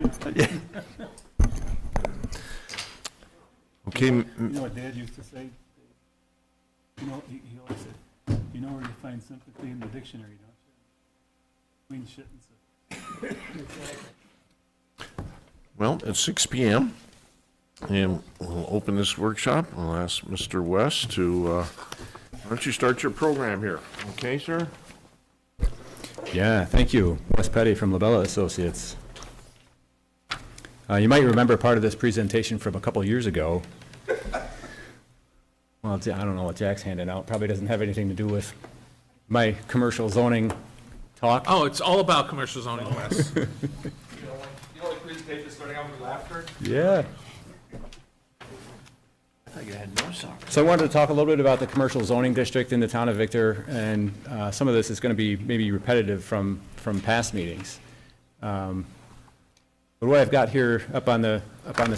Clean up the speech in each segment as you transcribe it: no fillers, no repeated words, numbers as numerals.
Okay, You know what Dad used to say? You know, he always said, you know where you find sympathy in the dictionary, don't you? Between shit and sick. well, it's 6 p.m. and we'll open this workshop. I'll ask Mr. West to, why don't you start your program here? Okay, sir? Yeah, thank you. Wes Petty from Labella Associates. You might remember part of this presentation from a couple years ago. Well, I don't know what Jack's handing out. Probably doesn't have anything to do with my commercial zoning talk. Oh, it's all about commercial zoning, Wes. You know, like presentation starting out with laughter? Yeah. I thought you had no soccer. So I wanted to talk a little bit about the commercial zoning district in the town of Victor, and some of this is going to be maybe repetitive from past meetings. But what I've got here up on the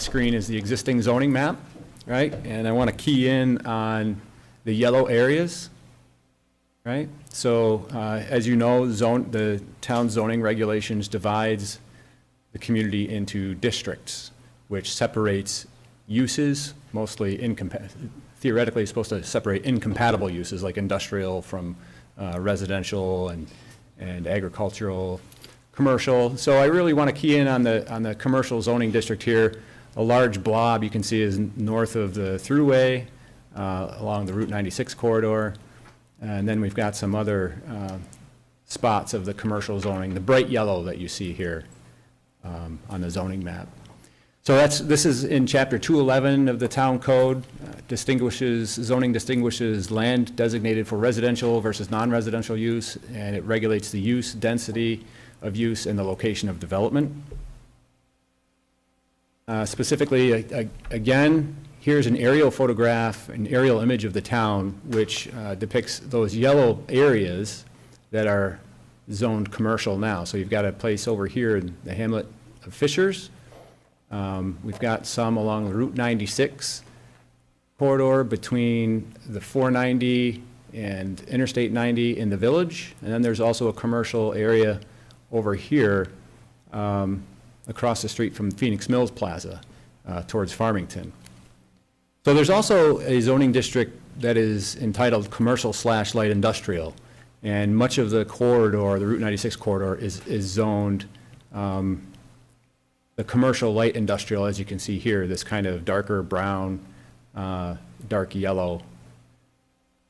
screen is the existing zoning map, right? And I want to key in on the yellow areas, right? So as you know, the town zoning regulations divides the community into districts, which separates uses, mostly theoretically it's supposed to separate incompatible uses like industrial from residential and agricultural, commercial. So I really want to key in on the commercial zoning district here. A large blob you can see is north of the thruway along the Route 96 corridor. And then we've got some other spots of the commercial zoning, the bright yellow that you see here on the zoning map. So this is in chapter 211 of the town code, zoning distinguishes land designated for residential versus non-residential use, and it regulates the use, density of use, and the location of development. Specifically, again, here's an aerial photograph, an aerial image of the town, which depicts those yellow areas that are zoned commercial now. So you've got a place over here in the hamlet of Fishers. We've got some along the Route 96 corridor between the 490 and Interstate 90 in the village. And then there's also a commercial area over here across the street from Phoenix Mills Plaza towards Farmington. So there's also a zoning district that is entitled commercial/light industrial. And much of the corridor, the Route 96 corridor, is zoned the commercial light industrial, as you can see here, this kind of darker brown, dark yellow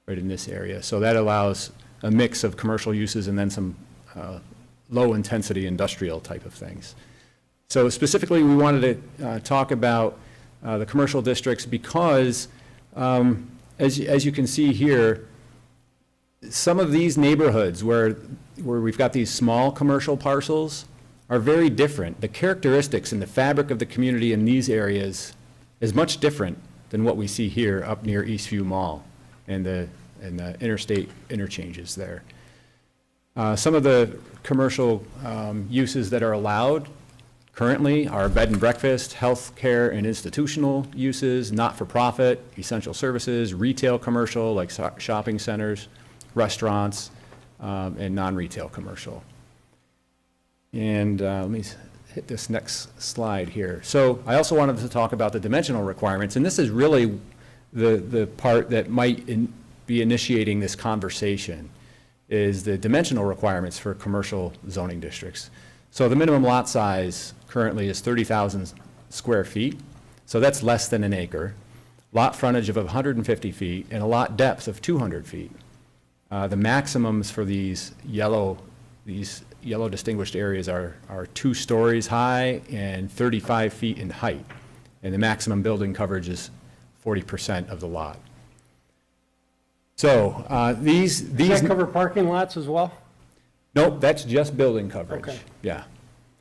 right in this area. So that allows a mix of commercial uses and then some low-intensity industrial type of things. So specifically, we wanted to talk about the commercial districts because, as you can see here, some of these neighborhoods where we've got these small commercial parcels are very different. The characteristics and the fabric of the community in these areas is much different than what we see here up near Eastview Mall and the interstate interchanges there. Some of the commercial uses that are allowed currently are bed and breakfast, health care and institutional uses, not-for-profit, essential services, retail commercial like shopping centers, restaurants, and non-retail commercial. And let me hit this next slide here. So I also wanted to talk about the dimensional requirements, and this is really the part that might be initiating this conversation, is the dimensional requirements for commercial zoning districts. So the minimum lot size currently is 30,000 square feet, so that's less than an acre. Lot frontage of 150 feet and a lot depth of 200 feet. The maximums for these yellow distinguished areas are 2 stories high and 35 feet in height. And the maximum building coverage is 40% of the lot. So these Does that cover parking lots as well? Nope, that's just building coverage. Okay. Yeah.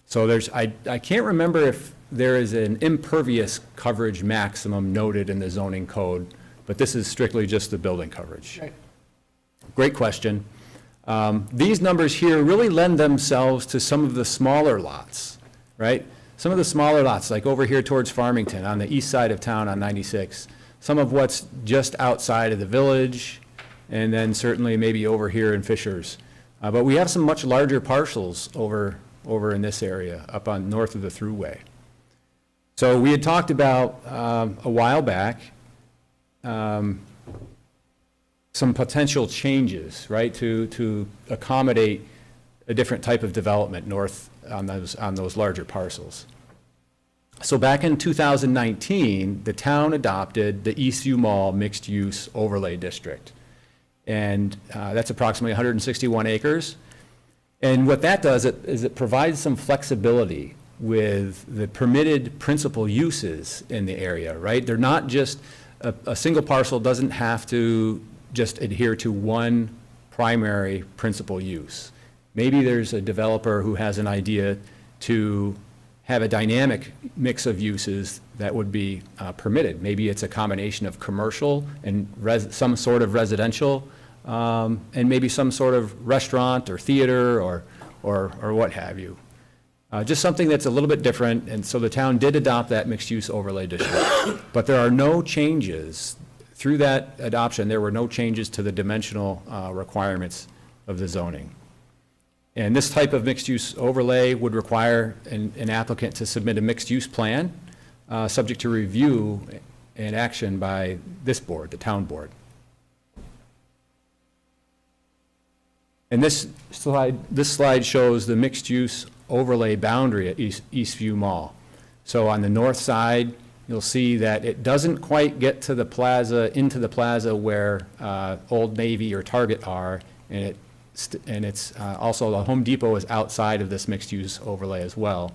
So I can't remember if there is an impervious coverage maximum noted in the zoning code, but this is strictly just the building coverage. Right. Great question. These numbers here really lend themselves to some of the smaller lots, right? Some of the smaller lots, like over here towards Farmington on the east side of town on 96, some of what's just outside of the village, and then certainly maybe over here in Fishers. But we have some much larger parcels over over in this area, up on north of the thruway. So we had talked about a while back some potential changes, right, to accommodate a different type of development north on those larger parcels. So back in 2019, the town adopted the Eastview Mall mixed-use overlay district. And that's approximately 161 acres. And what that does is it provides some flexibility with the permitted principal uses in the area, right? They're not just, a single parcel doesn't have to just adhere to one primary principal use. Maybe there's a developer who has an idea to have a dynamic mix of uses that would be permitted. Maybe it's a combination of commercial and some sort of residential, and maybe some sort of restaurant or theater or what have you. Just something that's a little bit different, and so the town did adopt that mixed-use overlay district. But there are no changes, through that adoption, there were no changes to the dimensional requirements of the zoning. And this type of mixed-use overlay would require an applicant to submit a mixed-use plan, subject to review and action by this board, the town board. And this slide shows the mixed-use overlay boundary at Eastview Mall. So on the north side, you'll see that it doesn't quite get to the plaza, into the plaza where Old Navy or Target are, and it's also the Home Depot is outside of this mixed-use overlay as well.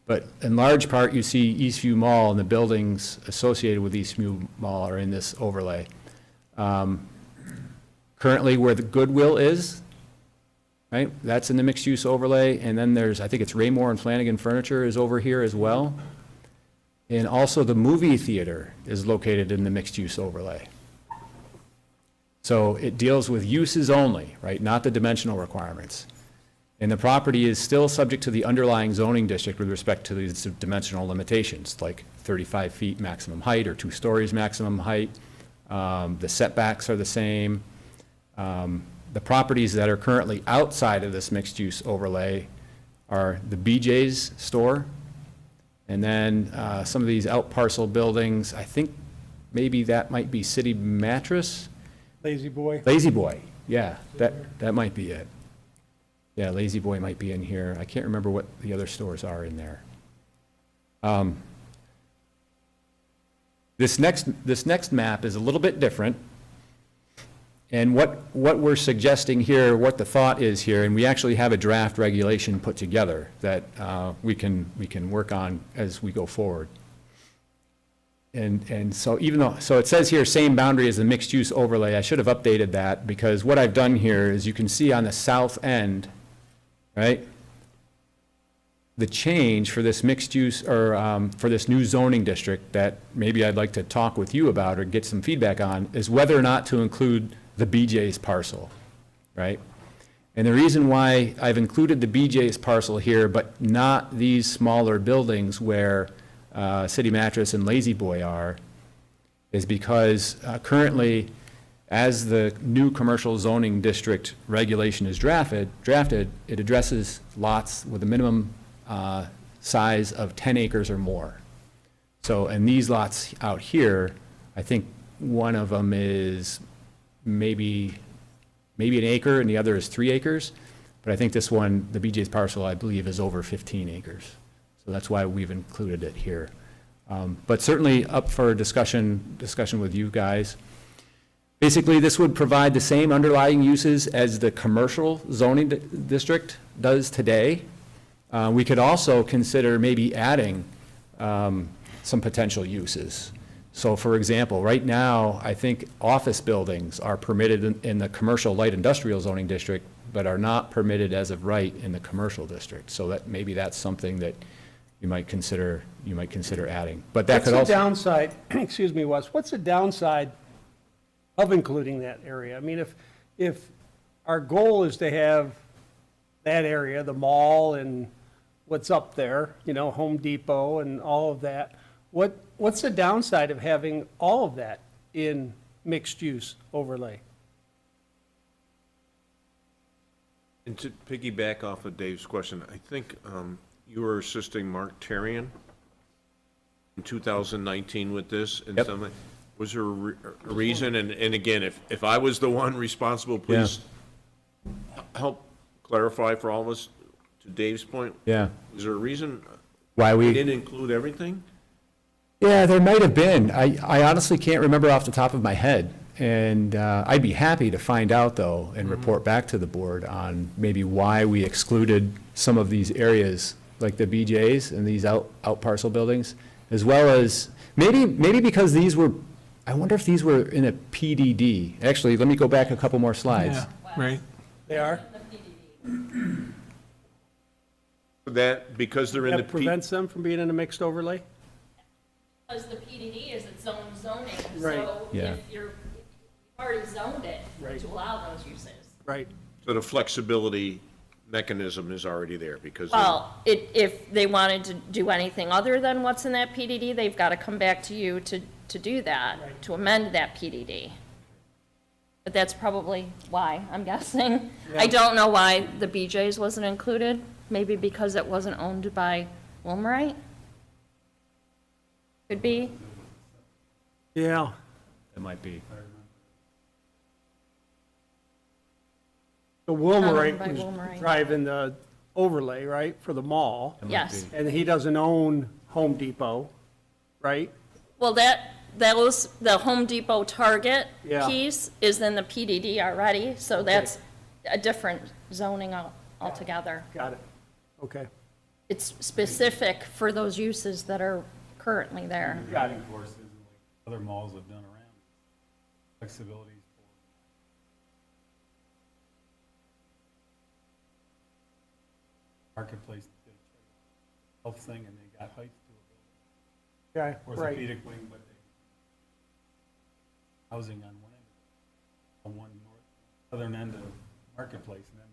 But in large part, you see Eastview Mall and the buildings associated with Eastview Mall are in this overlay. Currently, where the Goodwill is, right, that's in the mixed-use overlay, and then there's, I think it's Raymore and Flanagan Furniture is over here as well. And also the movie theater is located in the mixed-use overlay. So it deals with uses only, right, not the dimensional requirements. And the property is still subject to the underlying zoning district with respect to these dimensional limitations, like 35 feet maximum height or 2 stories maximum height. The setbacks are the same. The properties that are currently outside of this mixed-use overlay are the BJ's store, and then some of these out parcel buildings, I think maybe that might be City Mattress. Lazy Boy. Lazy Boy, yeah, that might be it. Yeah, Lazy Boy might be in here. I can't remember what the other stores are in there. This next map is a little bit different. And what we're suggesting here, what the thought is here, and we actually have a draft regulation put together that we can work on as we go forward. And so so it says here, same boundary as the mixed-use overlay. I should have updated that, because what I've done here is you can see on the south end, right, the change for this mixed use, or for this new zoning district that maybe I'd like to talk with you about or get some feedback on, is whether or not to include the BJ's parcel, right? And the reason why I've included the BJ's parcel here, but not these smaller buildings where City Mattress and Lazy Boy are, is because currently, as the new commercial zoning district regulation is drafted, it addresses lots with a minimum size of 10 acres or more. So, and these lots out here, I think one of them is maybe an acre and the other is 3 acres. But I think this one, the BJ's parcel, I believe is over 15 acres. So that's why we've included it here. But certainly up for discussion with you guys. Basically, this would provide the same underlying uses as the commercial zoning district does today. We could also consider maybe adding some potential uses. So for example, right now, I think office buildings are permitted in the commercial light industrial zoning district, but are not permitted as of right in the commercial district. So that maybe that's something that you might consider adding. But that could What's the also, downside, excuse me, Wes, what's the downside of including that area? I mean, if our goal is to have that area, the mall and what's up there, you know, Home Depot and all of that, what's the downside of having all of that in mixed-use overlay? And to piggyback off of Dave's question, I think you were assisting Mark Terrian in 2019 with this. And Yep. something. Was there a reason? And again, if I was the one responsible, please help clarify for all of us, to Dave's point. Yeah. Is there a reason Why we we, didn't include everything? yeah, there might have been. I honestly can't remember off the top of my head. And I'd be happy to find out, though, and report back to the board on maybe why we excluded some of these areas, like the BJ's and these out parcel buildings, as well as, maybe because these were, I wonder if these were in a PDD. Actually, let me go back a couple more slides. Right. They are? That, because they're in the That prevents them from being in a mixed overlay? Because the PDD is its own zoning, Right. so Yeah. if you've already zoned it Right. to allow those uses. Right. So the flexibility mechanism is already there because. Well, if they wanted to do anything other than what's in that PDD, they've got to come back to you to do that, to amend that PDD. But that's probably why, I'm guessing. I don't know why the BJ's wasn't included, maybe because it wasn't owned by Wilmerite? Could be. Yeah. It might be. The Owned Wilmerite by was Wilmerite. driving the overlay, right, for the mall? Yes. And he doesn't own Home Depot, right? Well, that was the Home Depot Target Yeah. piece is in the PDD already, so that's a different zoning altogether. Got it. Okay. It's specific for those uses that are currently there. Got it. Courses and like other malls have done around, flexibilities for marketplace, did a health thing, and they got height to Yeah, a right. orthopedic wing, but they housing on one end, on one southern end of marketplace, and then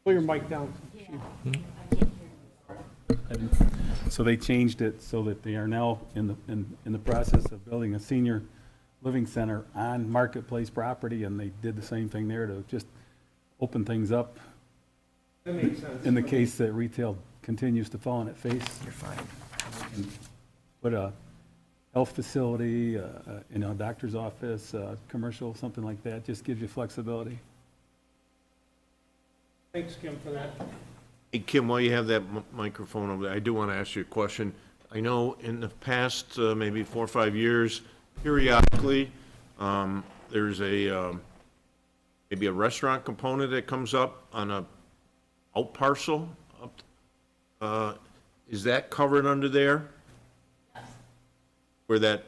Pull your mic down. So they changed it so that they are now in the process of building a senior living center on marketplace property, and they did the same thing there to just open things up That makes sense. in the case that retail continues to fall on its face. You're fine. Put a health facility, a doctor's office, commercial, something like that, just gives you flexibility. Thanks, Kim, for that. Hey, Kim, while you have that microphone over there, I do want to ask you a question. I know in the past, maybe 4 or 5 years, periodically, there's maybe a restaurant component that comes up on a out parcel. Is that covered under there? Where that,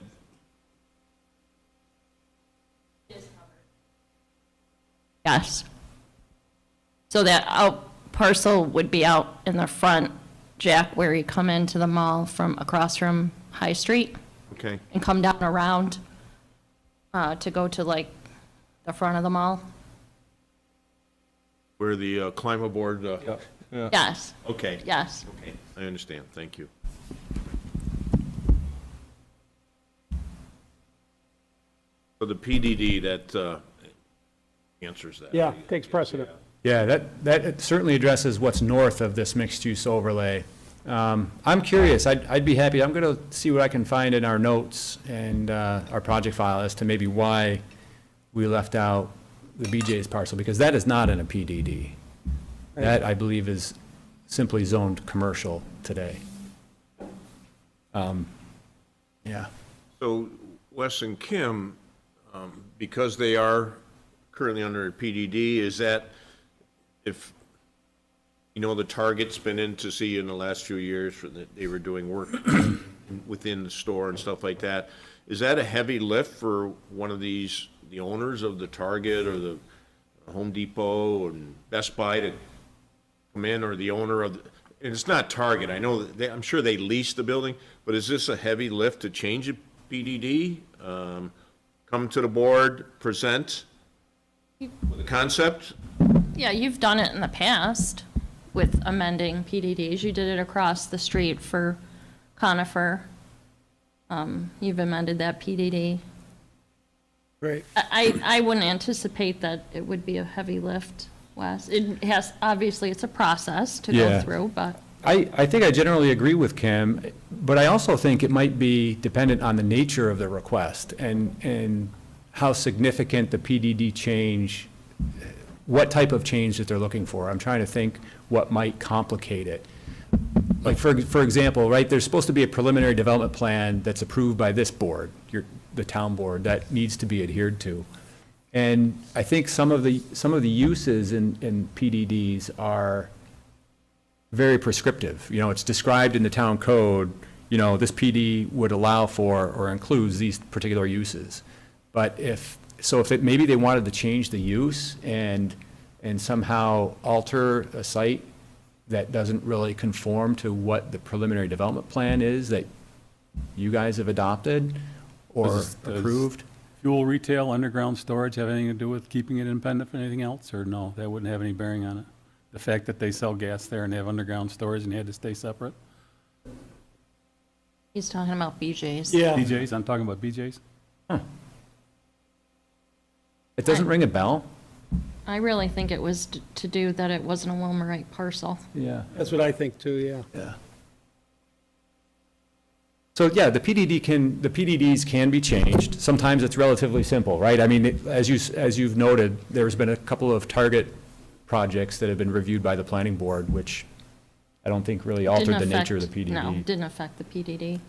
Yes. So that out parcel would be out in the front, Jack, where you come into the mall from across from High Street okay, and come down around to go to like the front of the mall. where the climb aboard, Yes, okay. yes. Okay, I understand, thank you. So the PDD, that answers that. Yeah, takes precedent. Yeah, that certainly addresses what's north of this mixed-use overlay. I'm curious, I'd be happy, I'm going to see what I can find in our notes and our project file as to maybe why we left out the BJ's parcel, because that is not in a PDD. That, I believe, is simply zoned commercial today. Yeah. So Wes and Kim, because they are currently under a PDD, is that if, you know, the Target's been in to see in the last few years, they were doing work within the store and stuff like that, is that a heavy lift for one of these, the owners of the Target or the Home Depot and Best Buy to come in, or the owner of, and it's not Target, I know, I'm sure they lease the building, but is this a heavy lift to change a PDD? Come to the board, present with a concept? Yeah, you've done it in the past with amending PDDs. You did it across the street for Conifer. You've amended that PDD. Right. I wouldn't anticipate that it would be a heavy lift, Wes. It has, obviously, it's a process to go Yeah. through, but I think I generally agree with Kim, but I also think it might be dependent on the nature of the request and how significant the PDD change, what type of change that they're looking for. I'm trying to think what might complicate it. Like, for example, right, there's supposed to be a preliminary development plan that's approved by this board, the town board, that needs to be adhered to. And I think some of the uses in PDDs are very prescriptive. You know, it's described in the town code, you know, this PD would allow for or includes these particular uses. But maybe they wanted to change the use and somehow alter a site that doesn't really conform to what the preliminary development plan is that you guys have adopted or Does approved. Fuel retail, underground storage have anything to do with keeping it independent from anything else, or no, that wouldn't have any bearing on it? The fact that they sell gas there and have underground storage and had to stay separate? he's talking about BJ's. Yeah. BJ's, I'm talking about BJ's? It doesn't ring a bell? I really think it was to do that it wasn't a Wilmerite parcel. Yeah. That's what I think too, yeah. Yeah. So, yeah, the PDDs can be changed. Sometimes it's relatively simple, right? I mean, as you've noted, there's been a couple of target projects that have been reviewed by the planning board, which I don't think really altered Didn't the nature of the affect- PDD. No, didn't affect the PDD.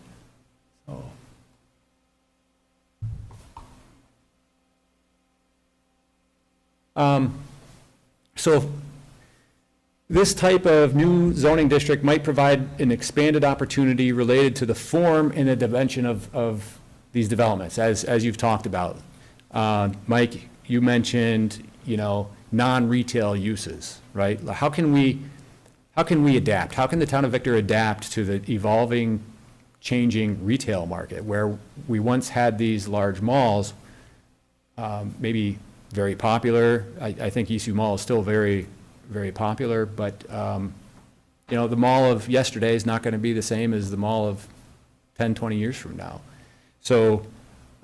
So this type of new zoning district might provide an expanded opportunity related to the form and the dimension of these developments, as you've talked about. Mike, you mentioned, you know, non-retail uses, right? How can we adapt? How can the town of Victor adapt to the evolving, changing retail market where we once had these large malls, maybe very popular? I think Eastview Mall is still very, very popular, but, you know, the mall of yesterday is not going to be the same as the mall of 10, 20 years from now. So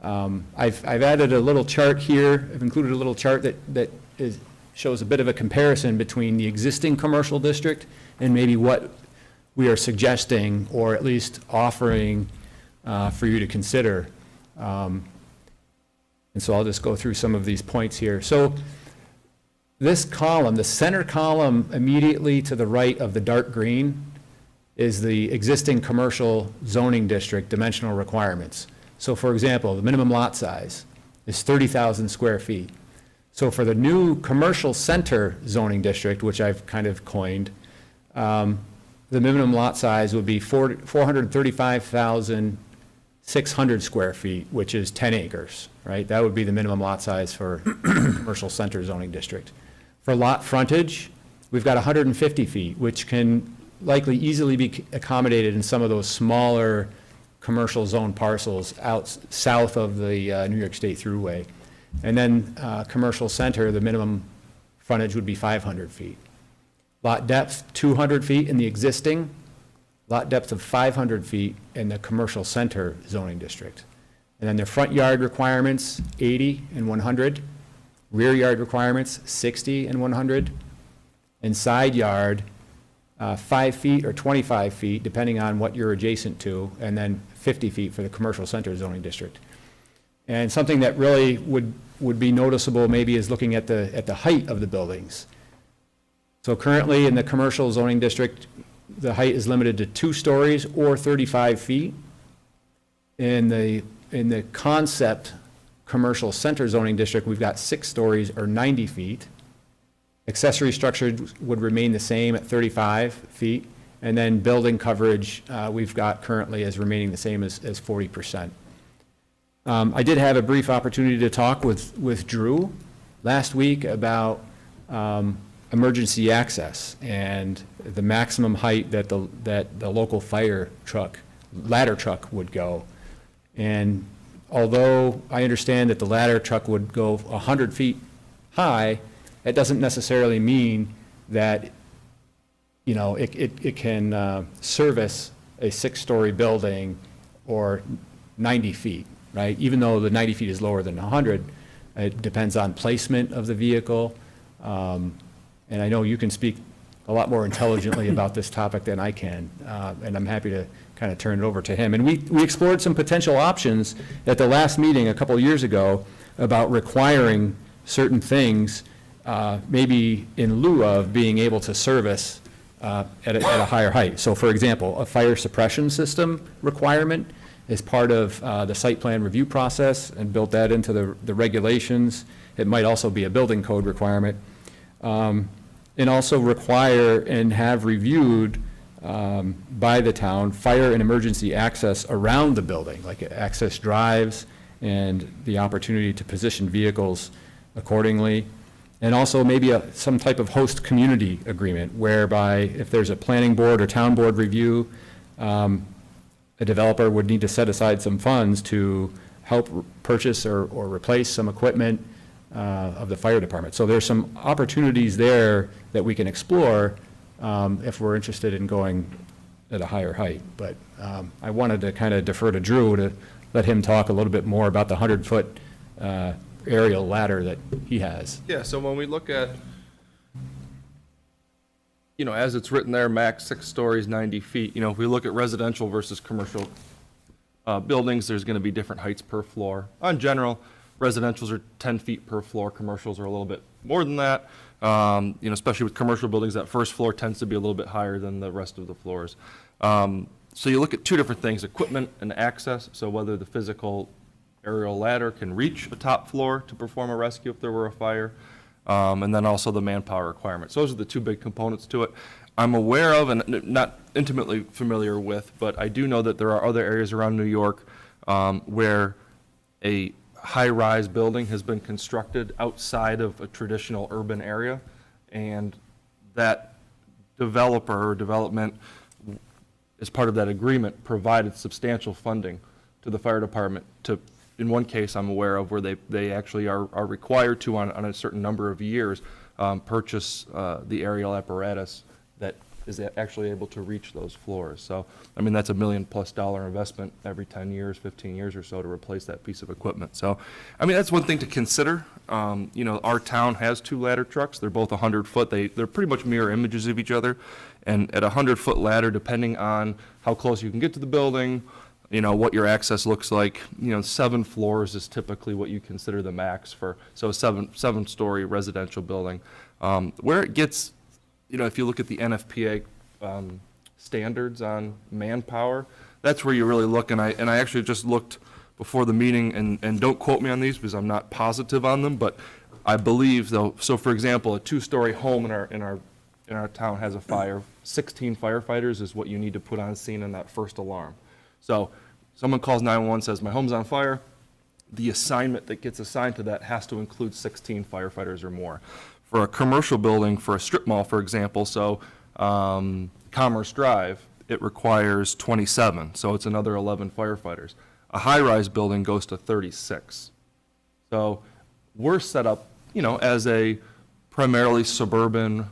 I've added a little chart here. I've included a little chart that shows a bit of a comparison between the existing commercial district and maybe what we are suggesting, or at least offering for you to consider. And so I'll just go through some of these points here. So this column, the center column immediately to the right of the dark green, is the existing commercial zoning district dimensional requirements. So for example, the minimum lot size is 30,000 square feet. So for the new commercial center zoning district, which I've kind of coined, the minimum lot size would be 435,600 square feet, which is 10 acres, right? That would be the minimum lot size for commercial center zoning district. For lot frontage, we've got 150 feet, which can likely easily be accommodated in some of those smaller commercial zone parcels out south of the New York State Thruway. And then commercial center, the minimum frontage would be 500 feet. Lot depth, 200 feet in the existing, lot depth of 500 feet in the commercial center zoning district. And then the front yard requirements, 80 and 100. Rear yard requirements, 60 and 100. And side yard, 5 feet or 25 feet, depending on what you're adjacent to, and then 50 feet for the commercial center zoning district. And something that really would be noticeable maybe is looking at the height of the buildings. So currently in the commercial zoning district, the height is limited to 2 stories or 35 feet. In the concept commercial center zoning district, we've got 6 stories or 90 feet. Accessory structures would remain the same at 35 feet. And then building coverage, we've got currently as remaining the same as 40%. I did have a brief opportunity to talk with Drew last week about emergency access and the maximum height that the local fire truck, ladder truck would go. And although I understand that the ladder truck would go 100 feet high, that doesn't necessarily mean that, you know, it can service a 6-story building or 90 feet, right? Even though the 90 feet is lower than 100, It depends on placement of the vehicle. And I know you can speak a lot more intelligently about this topic than I can, and I'm happy to kind of turn it over to him. And we explored some potential options at the last meeting a couple of years ago about requiring certain things, maybe in lieu of being able to service at a higher height. So for example, a fire suppression system requirement is part of the site plan review process and built that into the regulations. It might also be a building code requirement. And also require and have reviewed by the town fire and emergency access around the building, like access drives and the opportunity to position vehicles accordingly. And also maybe some type of host community agreement whereby if there's a planning board or town board review, a developer would need to set aside some funds to help purchase or replace some equipment of the fire department. So there's some opportunities there that we can explore if we're interested in going at a higher height. But I wanted to kind of defer to Drew to let him talk a little bit more about the 100-foot aerial ladder that he has. Yeah, so when we look at, as it's written there, max 6 stories, 90 feet, if we look at residential versus commercial buildings, there's going to be different heights per floor. In general, residentials are 10 feet per floor, commercials are a little bit more than that. Especially with commercial buildings, that first floor tends to be a little bit higher than the rest of the floors. So you look at two different things, equipment and access, so whether the physical aerial ladder can reach a top floor to perform a rescue if there were a fire, and then also the manpower requirements. Those are the two big components to it. I'm aware of, and not intimately familiar with, but I do know that there are other areas around New York where a high-rise building has been constructed outside of a traditional urban area, and that developer or development, as part of that agreement, provided substantial funding to the fire department to, in one case I'm aware of, where they actually are required to, on a certain number of years, purchase the aerial apparatus that is actually able to reach those floors. So, I mean, that's $1 million+ investment every 10 years, 15 years or so to replace that piece of equipment. So, I mean, that's one thing to consider. Our town has 2 ladder trucks. They're both 100-foot. They're pretty much mirror images of each other. And at a 100-foot ladder, depending on how close you can get to the building, what your access looks like, 7 floors is typically what you consider the max for, so a seven-story residential building. Where it gets, if you look at the NFPA standards on manpower, that's where you really look, and I actually just looked before the meeting, and don't quote me on these because I'm not positive on them, but I believe though, so for example, a 2-story home in our town has a fire, 16 firefighters is what you need to put on scene in that first alarm. So someone calls 911, says my home's on fire, the assignment that gets assigned to that has to include 16 firefighters or more. For a commercial building, for a strip mall, for example, so Commerce Drive, it requires 27, so it's another 11 firefighters. A high-rise building goes to 36. So we're set up, as a primarily suburban,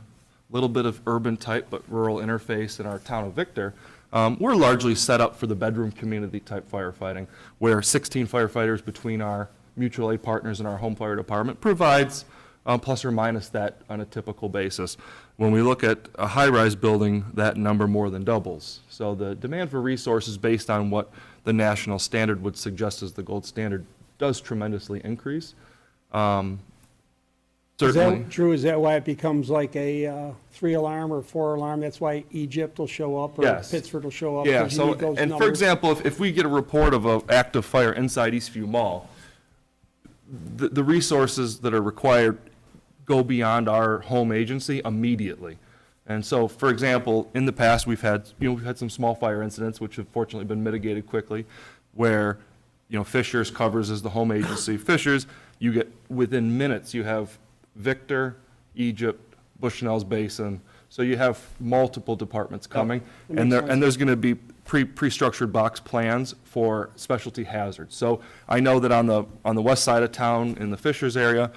little bit of urban type, but rural interface in our town of Victor. We're largely set up for the bedroom community type firefighting, where 16 firefighters between our mutual aid partners and our home fire department provides plus or minus that on a typical basis. When we look at a high-rise building, that number more than doubles. So the demand for resources based on what the national standard would suggest as the gold standard does tremendously increase. Certainly. Drew, is that why it becomes like a 3-alarm or 4-alarm? That's why Egypt will show up or Yes. Pittsford will show up? Yeah, 'cause you so, need those and for numbers? example, if we get a report of an active fire inside Eastview Mall, the resources that are required go beyond our home agency immediately. And so, for example, in the past, we've had some small fire incidents, which have fortunately been mitigated quickly, where, Fishers covers as the home agency. Fishers, you get, within minutes, you have Victor, Egypt, Bushnell's Basin. So you have multiple departments coming, that and makes sense. there's going to be pre-structured box plans for specialty hazards. So I know that on the west side of town, in the Fishers area,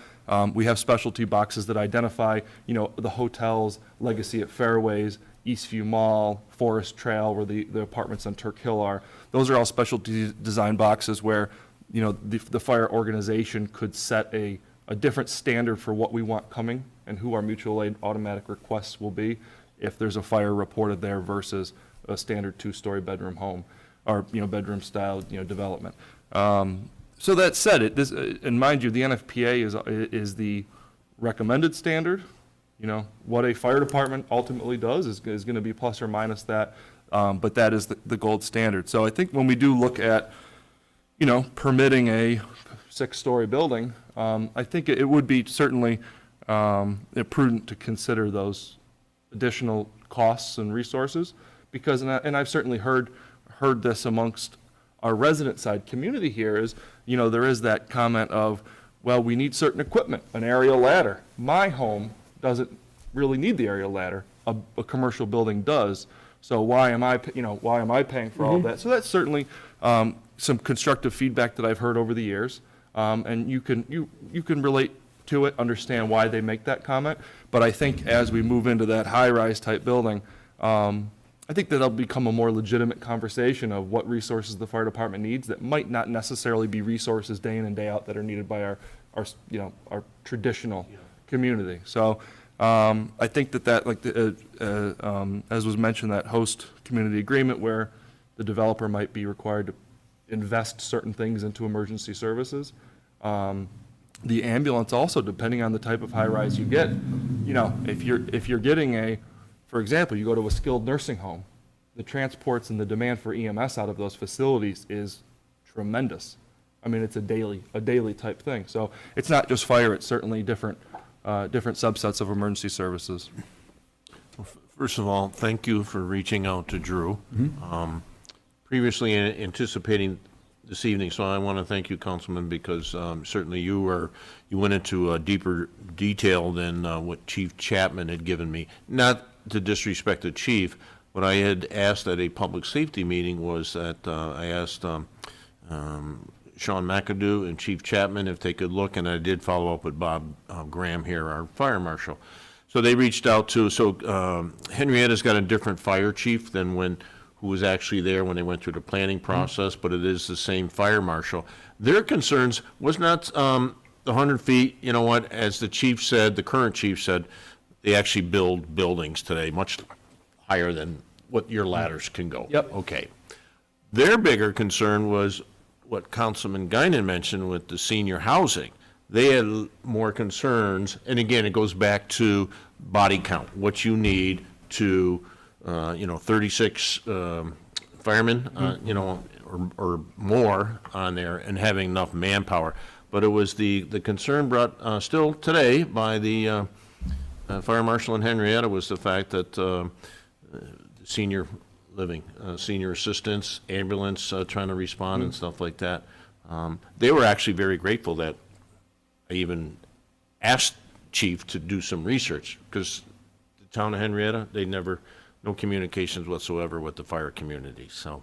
we have specialty boxes that identify, the hotels, Legacy at Fairways, Eastview Mall, Forest Trail, where the apartments on Turk Hill are. Those are all specialty design boxes where you know, the fire organization could set a different standard for what we want coming and who our mutual aid automatic requests will be if there's a fire reported there versus a standard 2-story bedroom home or, you know, bedroom style, you know, development. So that said, and mind you, the NFPA is the recommended standard. You know, what a fire department ultimately does is going to be plus or minus that, but that is the gold standard. So I think when we do look at, you know, permitting a 6-story building, I think it would be certainly prudent to consider those additional costs and resources, because, and I've certainly heard this amongst our resident side community here is, you know, there is that comment of, well, we need certain equipment, an aerial ladder. My home doesn't really need the aerial ladder. A commercial building does. So why am I paying for all of that? So that's certainly some constructive feedback that I've heard over the years. And you can relate to it, understand why they make that comment. But I think as we move into that high-rise type building, I think that'll become a more legitimate conversation of what resources the fire department needs that might not necessarily be resources day in and day out that are needed by our traditional community. So I think that like as was mentioned, that host community agreement where the developer might be required to invest certain things into emergency services. The ambulance also, depending on the type of high-rise you get, you know, if you're getting for example, you go to a skilled nursing home, the transports and the demand for EMS out of those facilities is tremendous. I mean, it's a daily type thing. So it's not just fire, it's certainly different subsets of emergency services. First of all, thank you for reaching out to Drew. Previously anticipating this evening, so I want to thank you, Councilman, because certainly you went into a deeper detail than what Chief Chapman had given me. Not to disrespect the chief, what I had asked at a public safety meeting was that I asked Sean McAdoo and Chief Chapman if they could look, and I did follow up with Bob Graham here, our fire marshal. So they reached out to, Henrietta's got a different fire chief than who was actually there when they went through the planning process, but it is the same fire marshal. Their concerns was not the 100 feet, you know what, as the chief said, the current chief said, they actually build buildings today much higher than what your ladders can go. Yep. Okay. Their bigger concern was what Councilman Guinan mentioned with the senior housing. They had more concerns, and again, it goes back to body count, what you need to, 36 firemen, or more on there, and having enough manpower. But it was the concern brought still today by the fire marshal in Henrietta was the fact that senior living, senior assistants, ambulance trying to respond and stuff like that. They were actually very grateful that I even asked Chief to do some research, because the town of Henrietta, no communications whatsoever with the fire community. So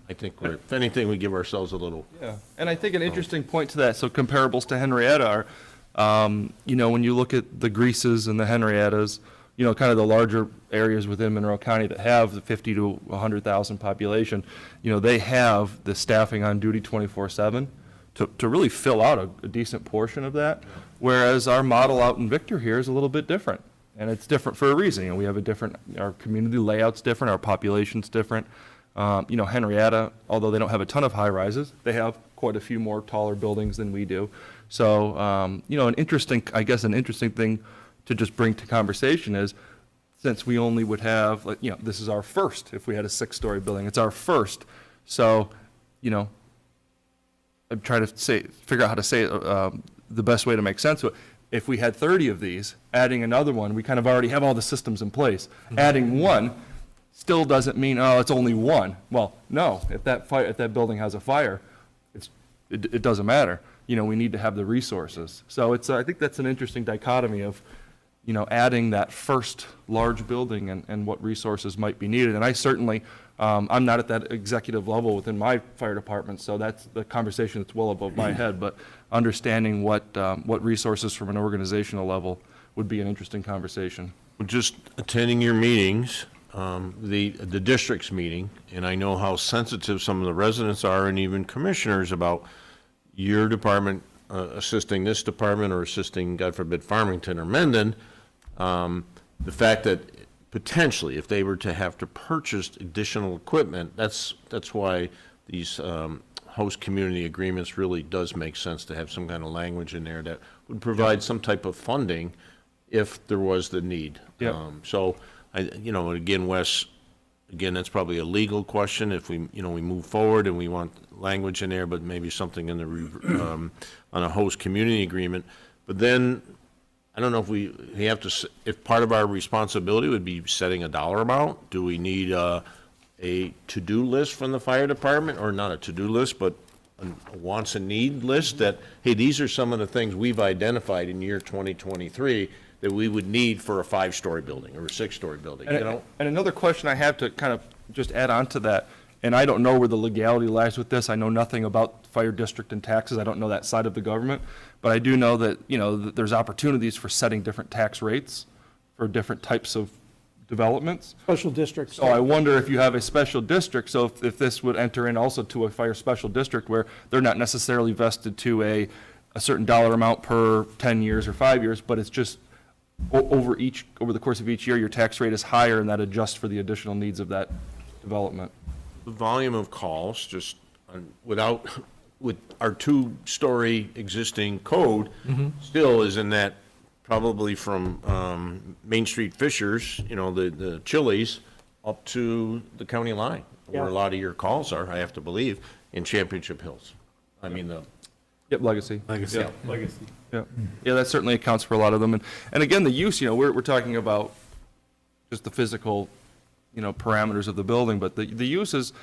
I think if anything, we give ourselves a little. Yeah, and I think an interesting point to that, so comparables to Henrietta are, when you look at the Greases and the Henriettas, kind of the larger areas within Monroe County that have the 50 to 100,000 population, they have the staffing on duty 24/7 to really fill out a decent portion of that, whereas our model out in Victor here is a little bit different. And it's different for a reason. We have our community layout's different, our population's different. Henrietta, although they don't have a ton of high rises, they have quite a few more taller buildings than we do. So, an interesting thing to just bring to conversation is, since we only would have, this is our first, if we had a 6-story building, it's our first. So, I'm trying to figure out how to say it the best way to make sense of it. If we had 30 of these, adding another one, we kind of already have all the systems in place. Adding one still doesn't mean, it's only one. Well, no, if that building has a fire, it doesn't matter. We need to have the resources. So I think that's an interesting dichotomy of, adding that first large building and what resources might be needed. And I certainly, I'm not at that executive level within my fire department, so that's the conversation that's well above my head. But understanding what resources from an organizational level would be an interesting conversation. Just attending your meetings, the district's meeting, and I know how sensitive some of the residents are and even commissioners about, your department assisting this department or assisting, God forbid, Farmington or Mendon, the fact that potentially, if they were to have to purchase additional equipment, that's why these host community agreements really does make sense to have some kind of language in there that would provide some type of funding if there was the need. Yep. So, again, Wes, again, that's probably a legal question if we move forward and we want language in there, but maybe something in the, on a host community agreement. But then, I don't know if we have to, if part of our responsibility would be setting a dollar amount. Do we need a to-do list from the fire department, or not a to-do list, but a wants and need list that, hey, these are some of the things we've identified in year 2023 that we would need for a 5-story building or a 6-story building, you know? And another question I have to kind of just add on to that, and I don't know where the legality lies with this. I know nothing about fire district and taxes. I don't know that side of the government. But I do know that, that there's opportunities for setting different tax rates for different types of developments. Special districts. So I wonder if you have a special district, so if this would enter in also to a fire special district where they're not necessarily vested to a certain dollar amount per 10 years or 5 years, but it's just over the course of each year, your tax rate is higher and that adjusts for the additional needs of that development. The volume of calls, just with our 2-story existing code, still is in that, probably from Main Street Fishers, the Chili's, up to the county line, where a lot of your calls are, I have to believe, in Championship Hills. I mean, Yep, legacy. Legacy. Yeah. Legacy. Yeah, that certainly accounts for a lot of them. And again, the use, we're talking about just the physical, parameters of the building, but the use is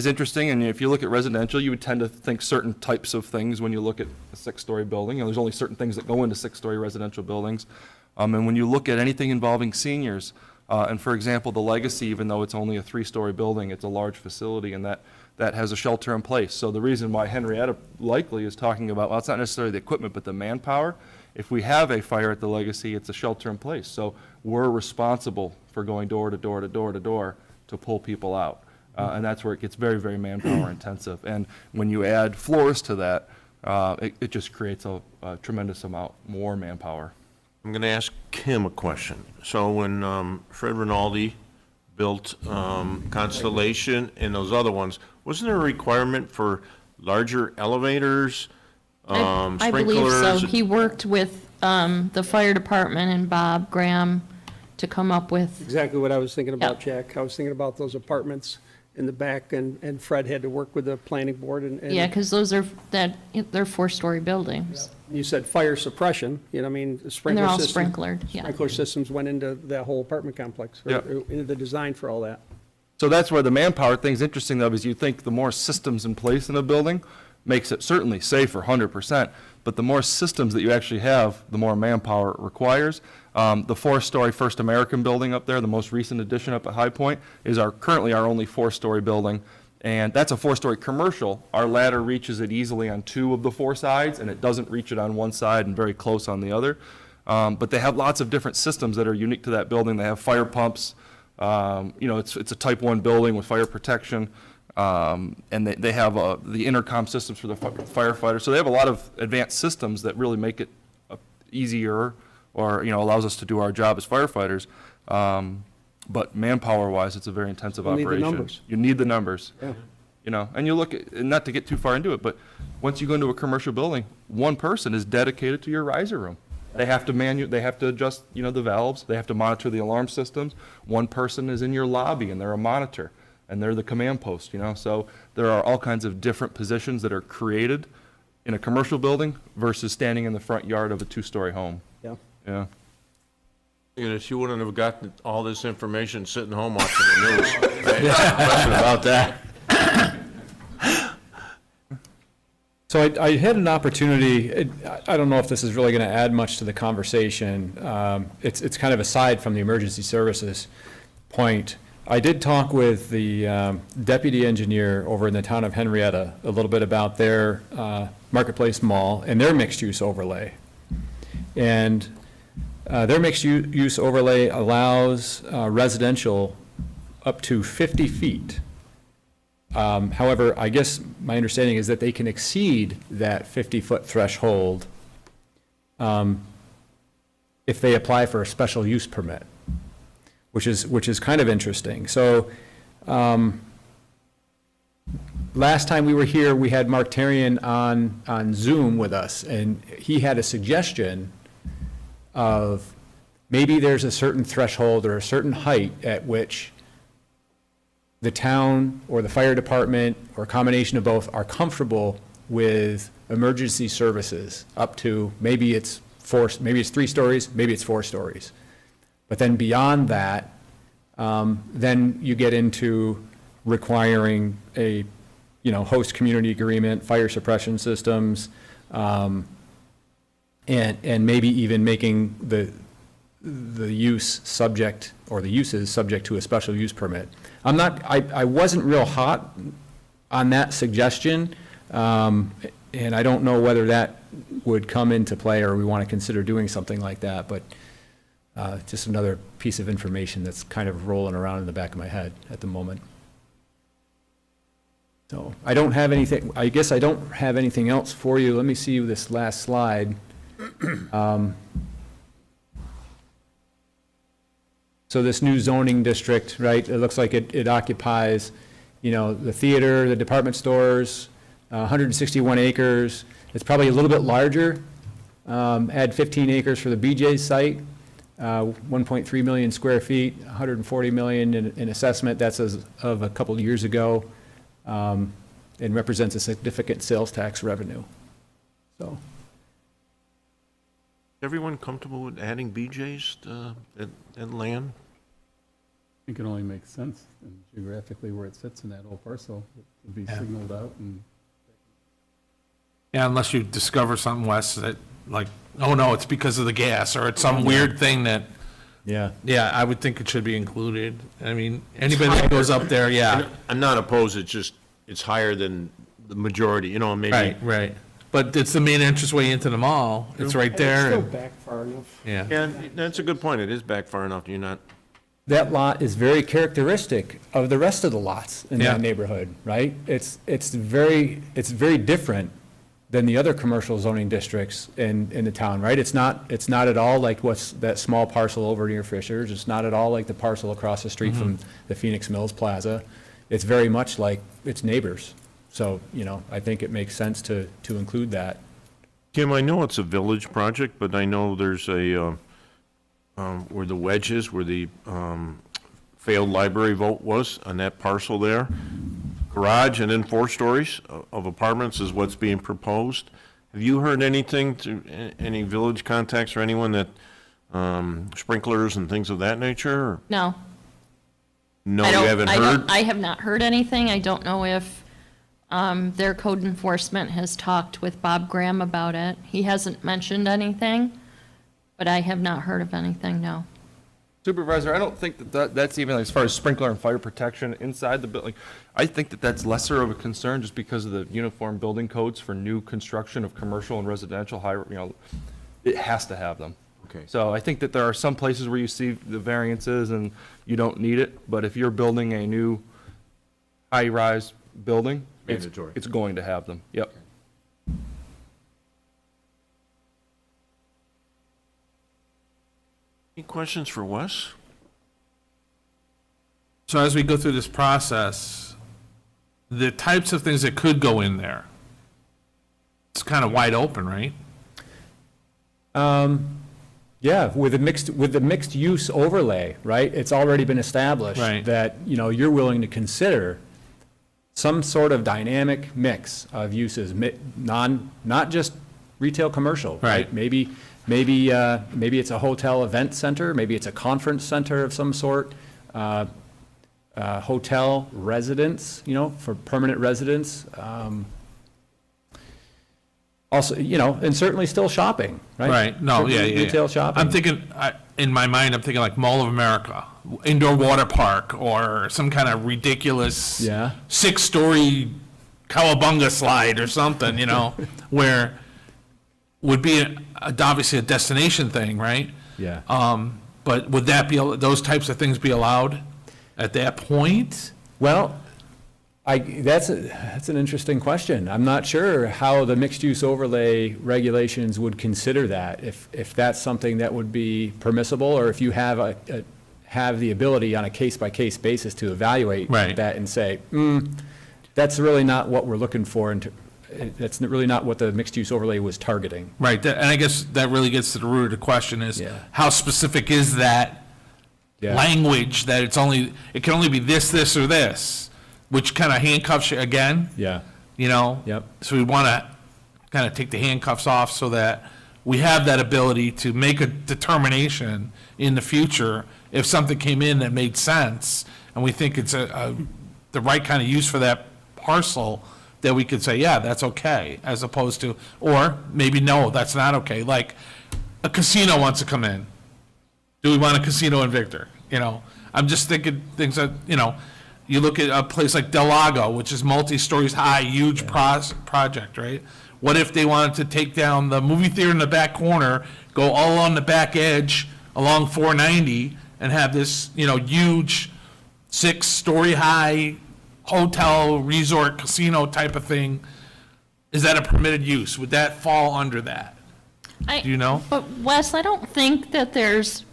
interesting. And if you look at residential, you would tend to think certain types of things when you look at a 6-story building. There's only certain things that go into 6-story residential buildings. And when you look at anything involving seniors, and for example, the Legacy, even though it's only a 3-story building, it's a large facility, and that has a shelter in place. So the reason why Henrietta likely is talking about, well, it's not necessarily the equipment, but the manpower. If we have a fire at the Legacy, it's a shelter in place. So we're responsible for going door to door to door to door to pull people out. And that's where it gets very, very manpower intensive. And when you add floors to that, it just creates a tremendous amount more manpower. I'm going to ask Kim a question. So when Fred Rinaldi built Constellation and those other ones, wasn't there a requirement for larger elevators, I believe so. sprinklers? He worked with the fire department and Bob Graham to come up with, Exactly what I was thinking about, Yeah. Jack. I was thinking about those apartments in the back, and Fred had to work with the planning board, and yeah, because they're 4-story buildings. you said fire suppression, I mean, the And sprinkler they're all system. sprinklered, yeah. Sprinkler systems went into that whole apartment complex, or Yeah. into the design for all that. So that's where the manpower thing's interesting, though, is you think the more systems in place in a building makes it certainly safer, 100%, but the more systems that you actually have, the more manpower it requires. The 4-story First American building up there, the most recent addition up at High Point, is currently our only 4-story building, and that's a 4-story commercial. Our ladder reaches it easily on 2 of the 4 sides, and it doesn't reach it on one side and very close on the other. But they have lots of different systems that are unique to that building. They have fire pumps. It's a type 1 building with fire protection, and they have the intercom systems for the firefighters. So they have a lot of advanced systems that really make it easier, or allows us to do our job as firefighters. But manpower-wise, it's a very intensive You need the operation. numbers. You need the numbers. Yeah. And you look at, and not to get too far into it, but once you go into a commercial building, one person is dedicated to your riser room. They have to adjust, the valves, they have to monitor the alarm systems. One person is in your lobby, and they're a monitor, and they're the command post, So there are all kinds of different positions that are created in a commercial building versus standing in the front yard of a 2-story home. Yeah. Yeah. If you wouldn't have gotten all this information sitting home watching the news. Question about that. So I had an opportunity, I don't know if this is really going to add much to the conversation. It's kind of aside from the emergency services point. I did talk with the deputy engineer over in the town of Henrietta a little bit about their Marketplace Mall and their mixed-use overlay. And their mixed-use overlay allows residential up to 50 feet However, I guess my understanding is that they can exceed that 50-foot threshold if they apply for a special use permit, which is kind of interesting. So last time we were here, we had Mark Tarian on Zoom with us, and he had a suggestion of maybe there's a certain threshold or a certain height at which the town or the fire department or a combination of both are comfortable with emergency services up to, maybe it's 3 stories, maybe it's 4 stories. But then beyond that, then you get into requiring a, host community agreement, fire suppression systems, and maybe even making the use subject, or the uses subject to a special use permit. I wasn't real hot on that suggestion, and I don't know whether that would come into play or we want to consider doing something like that, but just another piece of information that's kind of rolling around in the back of my head at the moment. So I don't have anything, I guess I don't have anything else for you. Let me see this last slide. So this new zoning district, right, it looks like it occupies, the theater, the department stores, 161 acres. It's probably a little bit larger. Add 15 acres for the BJ's site, 1.3 million square feet, 140 million in assessment. That's as of a couple of years ago, and represents a significant sales tax revenue. So. Everyone comfortable with adding BJ's and land? I think it only makes sense, and geographically where it sits in that whole parcel, it would be signaled out and. Yeah, unless you discover something, Wes, that like, oh no, it's because of the gas, or it's some weird thing that, Yeah. yeah, I would think it should be included. I mean, anybody that goes up there, yeah. I'm not opposed, it's higher than the majority, maybe. Right, right. But it's the main entranceway into the mall. It's right there. Still and- back far enough. Yeah. Yeah, that's a good point, it is back far enough, you're not, That lot is very characteristic of the rest of the lots in Yeah. that neighborhood, right? It's very different than the other commercial zoning districts in the town, right? It's not at all like what's that small parcel over near Fisher's. It's not at all like the parcel across the street from the Phoenix Mills Plaza. It's very much like its neighbors. So, I think it makes sense to include that. Kim, I know it's a village project, but I know there's a, where the wedge is, where the failed library vote was on that parcel there. Garage and then 4 stories of apartments is what's being proposed. Have you heard anything to, any village contacts or anyone that, sprinklers and things of that nature? Or? No. No, I you don't- haven't I heard? don't- I have not heard anything. I don't know if their code enforcement has talked with Bob Graham about it. He hasn't mentioned anything, but I have not heard of anything, no. Supervisor, I don't think that's even, as far as sprinkler and fire protection inside the building, I think that's lesser of a concern just because of the uniform building codes for new construction of commercial and residential it has to have them. Okay. So I think that there are some places where you see the variances and you don't need it, but if you're building a new high-rise building, Mandatory. it's going to have them, yep. Any questions for Wes? So as we go through this process, the types of things that could go in there, it's kind of wide open, right? Yeah, with the mixed use overlay, right? It's already been established Right. that, you're willing to consider some sort of dynamic mix of uses, not just retail, commercial, right? Right. Maybe it's a hotel event center, maybe it's a conference center of some sort, hotel residence, for permanent residents. Also, and certainly still shopping, right? Right, no, Certainly yeah. Retail shopping. I'm thinking, in my mind, I'm thinking like Mall of America, indoor water park, or some kind of ridiculous Yeah. 6-story cowabunga slide or something, where would be obviously a destination thing, right? Yeah. But would that be, those types of things be allowed at that point? Well, That's an interesting question. I'm not sure how the mixed-use overlay regulations would consider that, if that's something that would be permissible, or if you have have the ability on a case-by-case basis to evaluate Right. that and say, that's really not what we're looking for, and that's really not what the mixed-use overlay was targeting. Right, and I guess that really gets to the root of the question is, Yeah. how specific is that Yeah. language that it can only be this, this, or this, which kind of handcuffs you again, Yeah, you know? Yep. So we want to kind of take the handcuffs off so that we have that ability to make a determination in the future if something came in that made sense, and we think it's the right kind of use for that parcel, that we could say, yeah, that's okay, as opposed to, or maybe, no, that's not okay. Like, a casino wants to come in. Do we want a casino in Victor? You know, I'm just thinking things that, you know, you look at a place like Del Lago, which is multi-stories high, huge project, right? What if they wanted to take down the movie theater in the back corner, go all along the back edge, along 490, and have this, you know, huge 6-story high hotel, resort, casino type of thing? Is that a permitted use? Would that fall under that? Do you know? But Wes, I don't think that there's,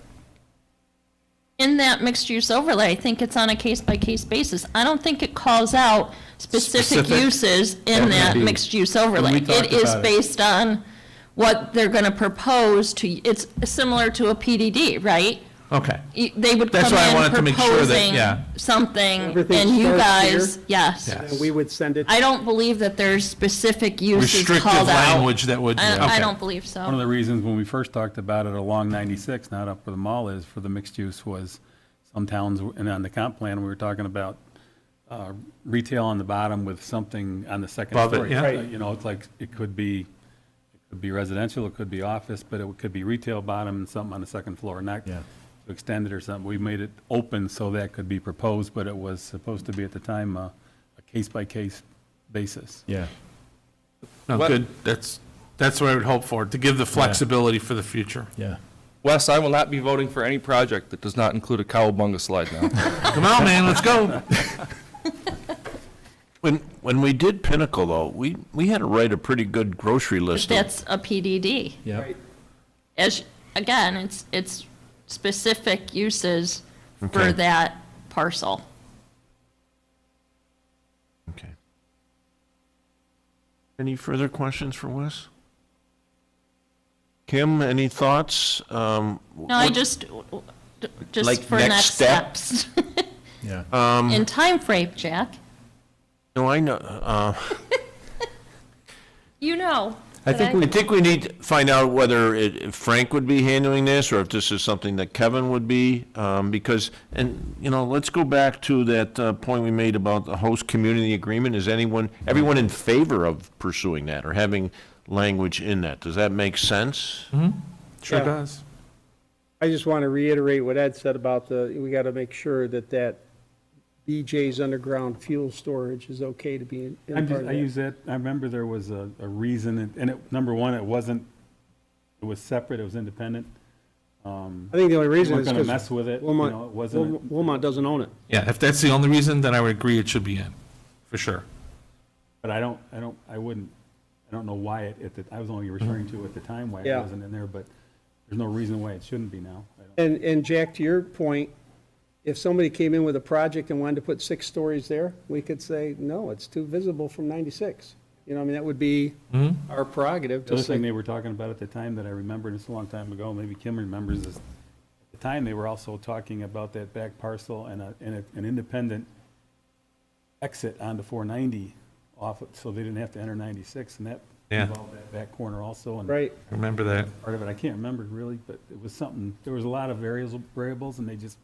in that mixed-use overlay, I think it's on a case-by-case basis. I don't think it calls out specific Specific? uses in that be. mixed-use overlay. talked It is about it. based on what they're going to propose to, it's similar to a PDD, right? Okay. They would That's come why I in wanted to make sure that- proposing yeah. something, Everything and you starts guys, here. yes. Yeah. And we would send it, I don't believe that there's specific uses Restrictive called out. language that would, I okay. don't believe so. One of the reasons when we first talked about it along 96, not up where the mall is, for the mixed use was some towns, and on the comp plan, we were talking about retail on the bottom with something on the second Above it, story. yeah. You know, it's like, it could be residential, it could be office, but it could be retail bottom and something on the second floor, not Yeah. to extend it or something. We made it open so that could be proposed, but it was supposed to be at the time a case-by-case basis. yeah. No, good, that's what I would hope for, to give the flexibility for the future. Yeah. Wes, I will not be voting for any project that does not include a cowabunga slide now. Come on, man, let's go. When we did Pinnacle, though, we had to write a pretty good grocery list. That's a PDD. Yeah. As, again, it's specific uses Okay. for that parcel. Okay. Any further questions for Wes? Kim, any thoughts? No, I What- just Like for next next step? steps. Yeah. In time frame, Jack, No, I know, you know. I that think I think we need to find out whether if Frank would be handling this, or if this is something that Kevin would be, because, and, you know, let's go back to that point we made about the host community agreement. Is everyone in favor of pursuing that, or having language in that? Does that make sense? Sure Yeah. does. I just want to reiterate what Ed said about we got to make sure that BJ's underground fuel storage is okay to be in part of I that. use that, I remember there was a reason, and it, number one, it was separate, it was independent. I think the only reason We're is gonna because mess with it, you know, it wasn't, Wilmot doesn't own it. Yeah, if that's the only reason, then I would agree it should be in, for sure. but I don't know why I was only referring to at the time why it Yeah. wasn't in there, but there's no reason why it shouldn't be now. I don't- And Jack, to your point, if somebody came in with a project and wanted to put 6 stories there, we could say, no, it's too visible from 96. You know, I mean, that would be our prerogative The to other thing say, they were talking about at the time that I remember, and it's a long time ago, maybe Kim remembers, is at the time, they were also talking about that back parcel and an independent exit onto 490 off, so they didn't have to enter 96, and that Yeah. involved that back corner also. And right, Remember that. part of it, I can't remember really, but it was something, there was a lot of variables, and they just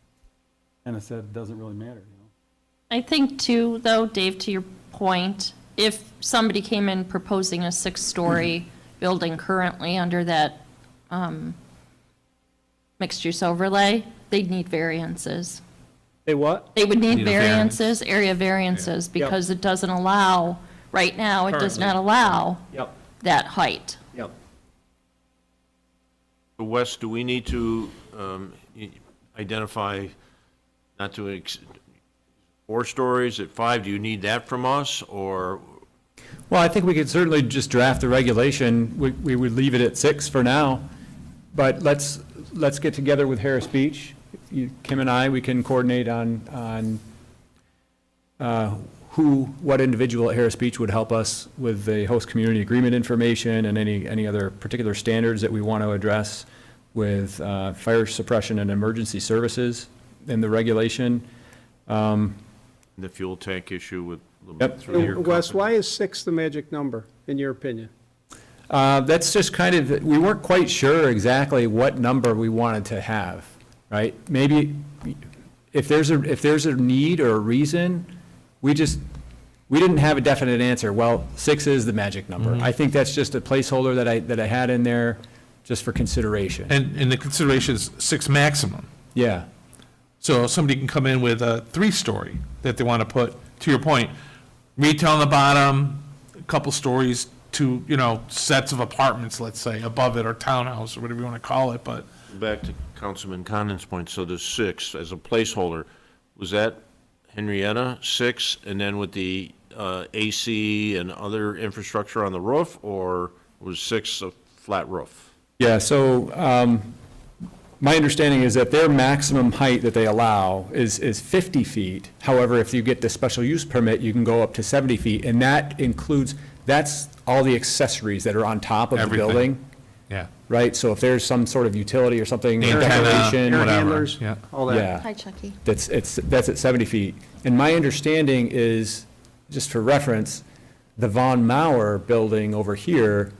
kind of said, it doesn't really matter, you know? I think too, though, Dave, to your point, if somebody came in proposing a 6-story building currently under that mixed-use overlay, they'd need variances. they what? They would need Need a variance. variances, area variances, because it doesn't allow, right now, it does not allow Yep, that height. yep. Wes, do we need to identify, not to 4 stories, at 5? Do you need that from us, or? Well, I think we could certainly just draft the regulation. We would leave it at 6 for now, but let's get together with Harris Beach. Kim and I, we can coordinate on what individual at Harris Beach would help us with the host community agreement information and any other particular standards that we want to address with fire suppression and emergency services in the regulation. The fuel tank issue with. Yep. through your Wes, company? why is 6 the magic number, in your opinion? That's just kind of, we weren't quite sure exactly what number we wanted to have, right? Maybe if there's a need or a reason, we didn't have a definite answer. Well, 6 is the magic number. I think that's just a placeholder that I had in there just for consideration. And the consideration is 6 maximum. Yeah, So somebody can come in with a 3-story that they want to put, to your point, retail on the bottom, a couple stories, 2, sets of apartments, let's say, above it, or townhouse, or whatever you want to call it, but Back to Councilman Condon's point, so the 6 as a placeholder, was that Henrietta 6, and then with the AC and other infrastructure on the roof, or was 6 a flat roof? yeah, so my understanding is that their maximum height that they allow is 50 feet. However, if you get the special use permit, you can go up to 70 feet, and that includes, that's all the accessories that are on top of the Everything. building, yeah. right? So if there's some sort of utility or something, Antenna, decoration, Air whatever, handlers, yeah. all that? yeah. Hi, Chucky. That's at 70 feet. And my understanding is, just for reference, the Von Mauer building over here,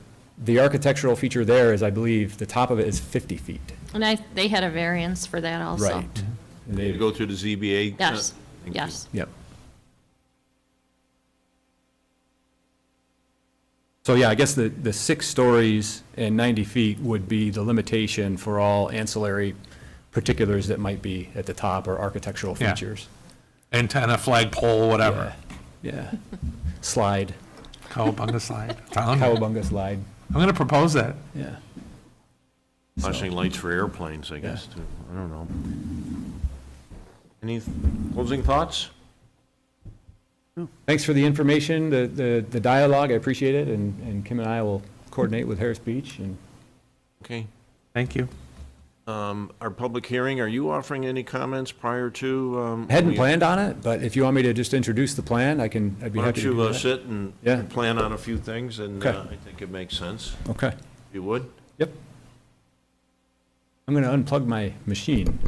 the architectural feature there is, I believe, the top of it is 50 feet. And they had a variance for that also. Right. And Did you they, go through the ZBA? Yes, Thank you. yes. yep. So, yeah, I guess the 6 stories and 90 feet would be the limitation for all ancillary particulars that might be at the top or architectural Yeah. features. Antenna, flagpole, whatever. Yeah. Slide, Cowabunga slide. Found it. cowabunga slide, I'm going to propose that. yeah. Flashing lights for airplanes, I guess, too. I don't know. Any closing thoughts? Thanks for the information, the dialogue, I appreciate it, and Kim and I will coordinate with Harris Beach, and Okay. Thank you. Our public hearing, are you offering any comments prior to? I hadn't planned on it, but if you want me to just introduce the plan, I'd be Why happy don't to do you that. sit and Yeah. plan on a few things, and Okay. I think it makes sense. Okay, You would? yep. I'm gonna unplug my machine.